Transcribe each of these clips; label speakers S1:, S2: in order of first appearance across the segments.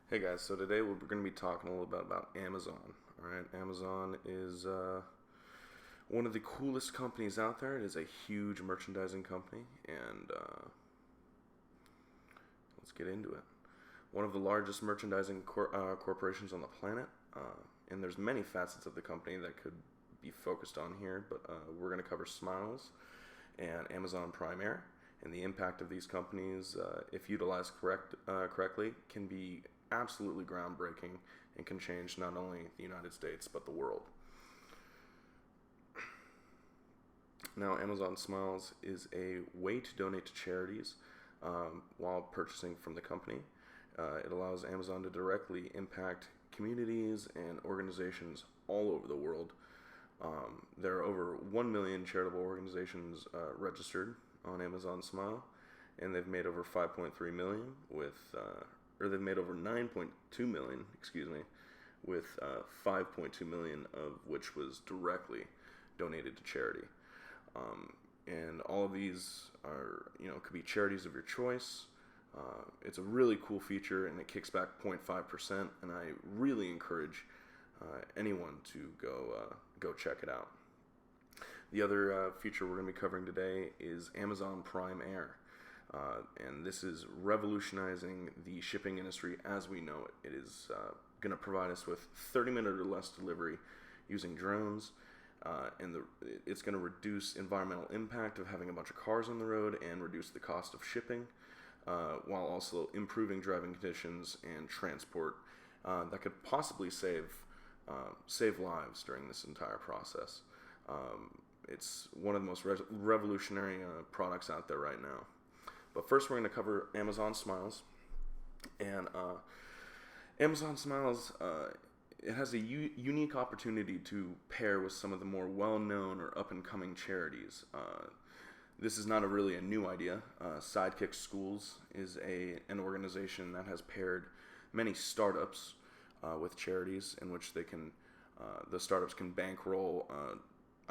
S1: Hey guys, so today we're going to be talking a little bit about Amazon. All right, Amazon is one of the coolest companies out there. It is a huge merchandising company, and let's get into it. One of the largest merchandising corporations on the planet, and there's many facets of the company that could be focused on here, but we're going to cover Smiles and Amazon Prime Air, and the impact of these companies, if utilized correctly, can be absolutely groundbreaking and can change not only the United States but the world. Now, Amazon Smiles is a way to donate to charities while purchasing from the company. It allows Amazon to directly impact communities and organizations all over the world. There are over 1 million charitable organizations registered on Amazon Smile, and they've made over 5.3 million or they've made over 9.2 million, with 5.2 million of which was directly donated to charity. And all of these are, could be charities of your choice. It's a really cool feature, and it kicks back 0.5%, and I really encourage anyone to go check it out. The other feature we're going to be covering today is Amazon Prime Air. And this is revolutionizing the shipping industry as we know it. It is going to provide us with 30-minute or less delivery using drones, and it's going to reduce environmental impact of having a bunch of cars on the road and reduce the cost of shipping, while also improving driving conditions and transport that could possibly save lives during this entire process. It's one of the most revolutionary products out there right now. But first, we're going to cover Amazon Smiles. And Amazon Smiles, it has a unique opportunity to pair with some of the more well-known or up-and-coming charities. This is not really a new idea. Sidekick Schools is an organization that has paired many startups with charities in which the startups can bankroll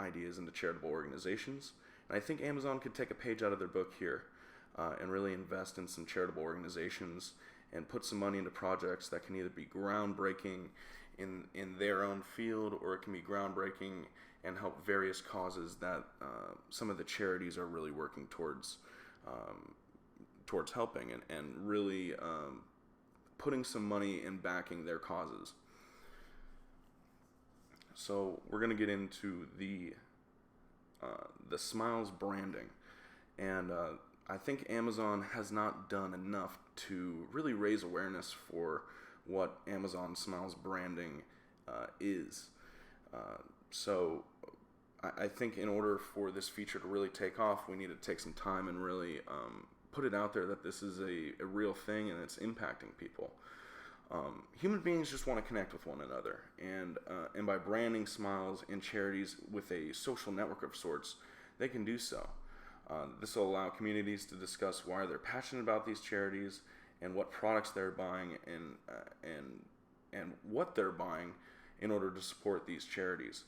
S1: ideas into charitable organizations. And I think Amazon could take a page out of their book here. And really invest in some charitable organizations and put some money into projects that can either be groundbreaking in their own field, or it can be groundbreaking and help various causes that some of the charities are really working towards helping and really putting some money and backing their causes. So we're going to get into the Smiles branding, and I think Amazon has not done enough to really raise awareness for what Amazon Smiles branding is. So I think in order for this feature to really take off, we need to take some time and really put it out there that this is a real thing and it's impacting people. Human beings just want to connect with one another, and by branding Smiles and charities with a social network of sorts, they can do so. This will allow communities to discuss why they're passionate about these charities and what products they're buying and what they're buying in order to support these charities.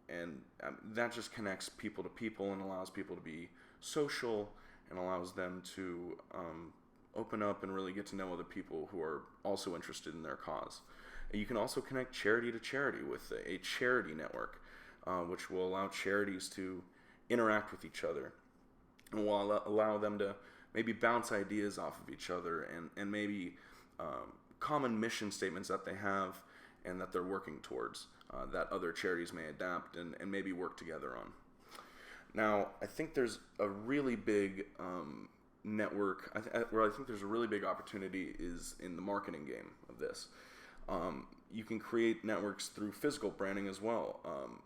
S1: And that just connects people to people and allows people to be social and allows them to open up and really get to know other people who are also interested in their cause. You can also connect charity to charity with a charity network, which will allow charities to interact with each other and will allow them to maybe bounce ideas off of each other and maybe common mission statements that they have and that they're working towards that other charities may adapt and maybe work together on. Now, I think there's a really big network, where I think there's a really big opportunity is in the marketing game of this. You can create networks through physical branding as well.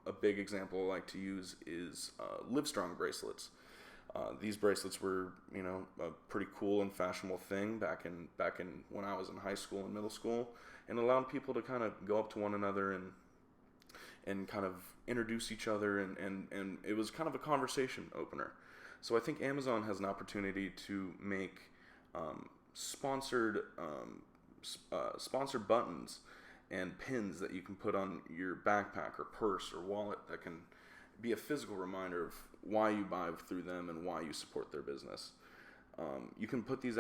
S1: A big example I like to use is Livestrong bracelets. These bracelets were, a pretty cool and fashionable thing back in when I was in high school and middle school, and allowed people to kind of go up to one another and kind of introduce each other, and it was kind of a conversation opener. So I think Amazon has an opportunity to make sponsored buttons and pins that you can put on your backpack or purse or wallet that can be a physical reminder of why you buy through them and why you support their business. You can put these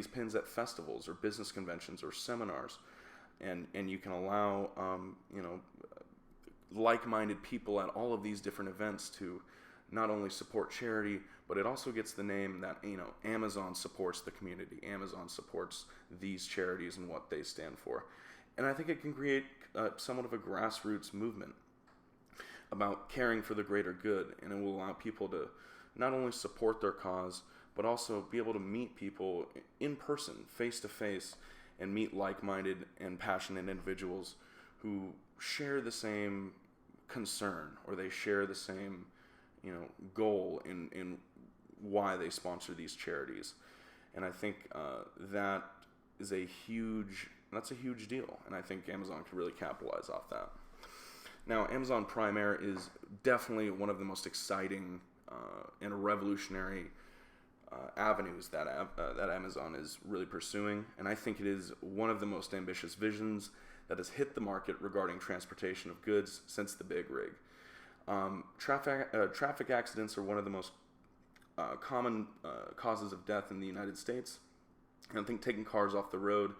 S1: pins at festivals or business conventions or seminars, and you can allow like-minded people at all of these different events to not only support charity, but it also gets the name that Amazon supports the community. Amazon supports these charities and what they stand for, and I think it can create somewhat of a grassroots movement about caring for the greater good, and it will allow people to not only support their cause, but also be able to meet people in person, face to face, and meet like-minded and passionate individuals who share the same concern, or they share the same goal in why they sponsor these charities. And I think that's a huge deal, and I think Amazon can really capitalize off that. Now, Amazon Prime Air is definitely one of the most exciting and revolutionary avenues that Amazon is really pursuing, and I think it is one of the most ambitious visions that has hit the market regarding transportation of goods since the big rig. Traffic accidents are one of the most common causes of death in the United States, and I think taking cars off the road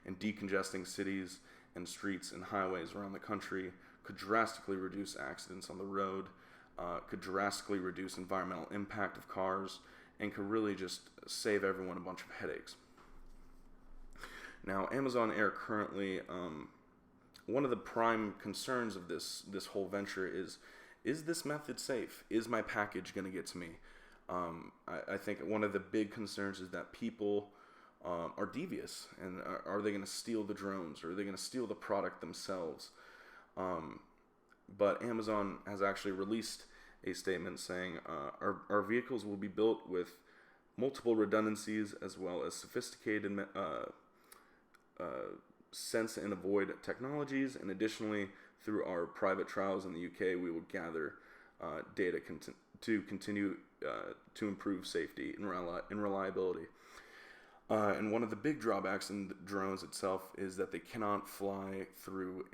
S1: and decongesting cities and streets and highways around the country could drastically reduce accidents on the road, could drastically reduce environmental impact of cars, and could really just save everyone a bunch of headaches. Now, Amazon Air currently, one of the prime concerns of this whole venture is this method safe? Is my package going to get to me? I think one of the big concerns is that people are devious, and are they going to steal the drones, or are they going to steal the product themselves? But Amazon has actually released a statement saying our vehicles will be built with multiple redundancies as well as sophisticated sense and avoid technologies, and additionally, through our private trials in the UK, we will gather data to continue to improve safety and reliability. And one of the big drawbacks in the drones itself is that they cannot fly through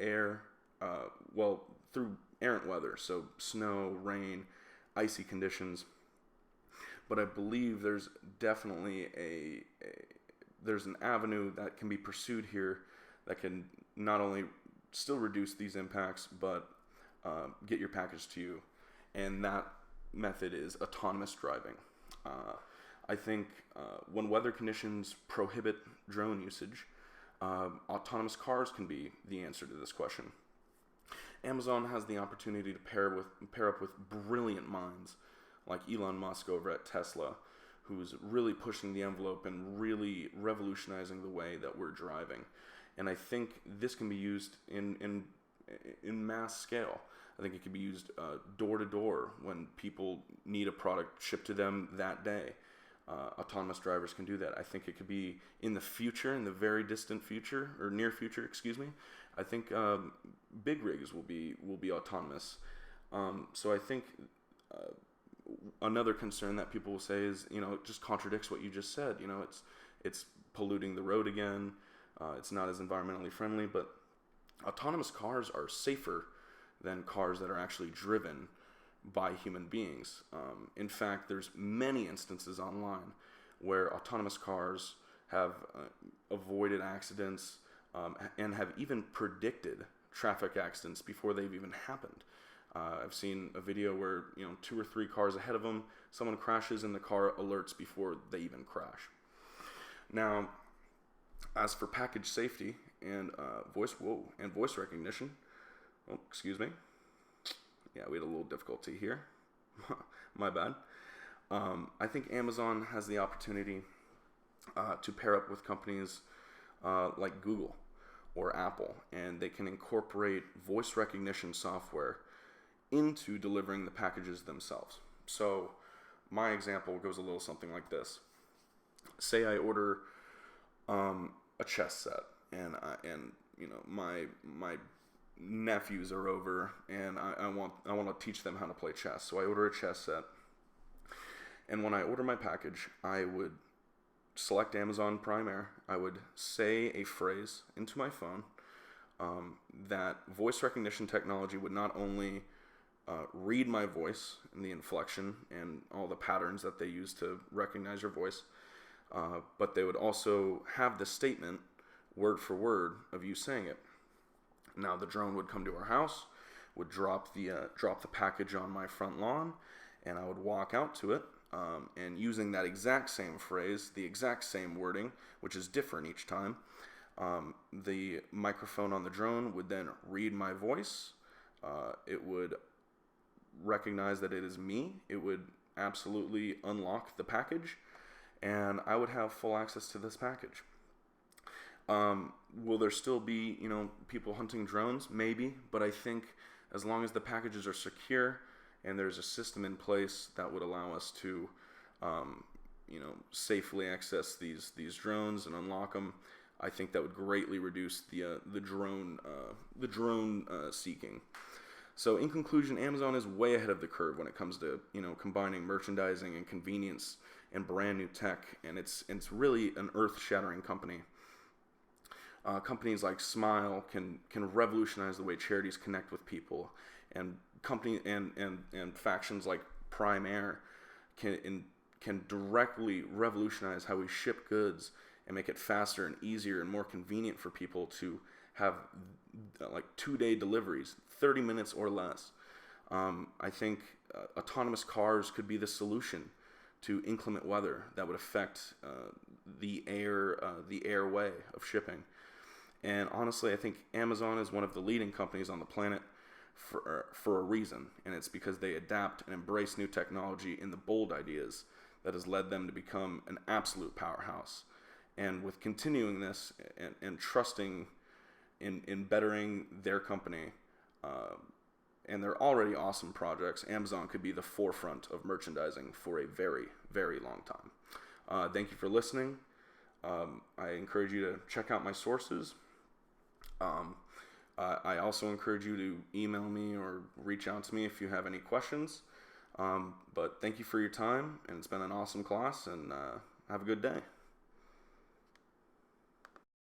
S1: through errant weather, so snow, rain, icy conditions. But I believe there's definitely there's an avenue that can be pursued here that can not only still reduce these impacts, but get your package to you. And that method is autonomous driving. I think when weather conditions prohibit drone usage, autonomous cars can be the answer to this question. Amazon has the opportunity to pair up with brilliant minds like Elon Musk over at Tesla, who's really pushing the envelope and really revolutionizing the way that we're driving. And I think this can be used in mass scale. I think it can be used door to door when people need a product shipped to them that day. Autonomous drivers can do that. I think it could be in the future, in the very distant future, or near future, excuse me. I think big rigs will be autonomous. So I think another concern that people will say is, it just contradicts what you just said. It's polluting the road again. It's not as environmentally friendly, but autonomous cars are safer than cars that are actually driven by human beings. In fact, there's many instances online where autonomous cars have avoided accidents and have even predicted traffic accidents before they've even happened. I've seen a video where 2 or 3 cars ahead of them, someone crashes and the car alerts before they even crash. Now, as for package safety and voice recognition, oh, excuse me. Yeah, we had a little difficulty here. My bad. I think Amazon has the opportunity to pair up with companies like Google or Apple, and they can incorporate voice recognition software into delivering the packages themselves. So my example goes a little something like this. Say I order a chess set, and my nephews are over, and I want to teach them how to play chess. So I order a chess set, and when I order my package, I would select Amazon Prime Air. I would say a phrase into my phone. That voice recognition technology would not only read my voice and the inflection and all the patterns that they use to recognize your voice, but they would also have the statement word for word of you saying it. Now the drone would come to our house, would drop the package on my front lawn, and I would walk out to it, and using that exact same phrase, the exact same wording, which is different each time, the microphone on the drone would then read my voice. It would recognize that it is me. It would absolutely unlock the package, and I would have full access to this package. Will there still be, people hunting drones? Maybe, but I think as long as the packages are secure and there's a system in place that would allow us to, safely access these drones and unlock them, I think that would greatly reduce the drone seeking. So in conclusion, Amazon is way ahead of the curve when it comes to combining merchandising and convenience and brand new tech, and it's really an earth-shattering company. Companies like Smile can revolutionize the way charities connect with people, and factions like Prime Air can directly revolutionize how we ship goods and make it faster and easier and more convenient for people to have 2-day deliveries, 30 minutes or less. I think autonomous cars could be the solution to inclement weather that would affect the airway of shipping. And honestly, I think Amazon is one of the leading companies on the planet for a reason, and it's because they adapt and embrace new technology in the bold ideas that has led them to become an absolute powerhouse. And with continuing this and trusting in bettering their company and their already awesome projects, Amazon could be the forefront of merchandising for a very, very long time. Thank you for listening. I encourage you to check out my sources. I also encourage you to email me or reach out to me if you have any questions. But thank you for your time, and it's been an awesome class, and have a good day.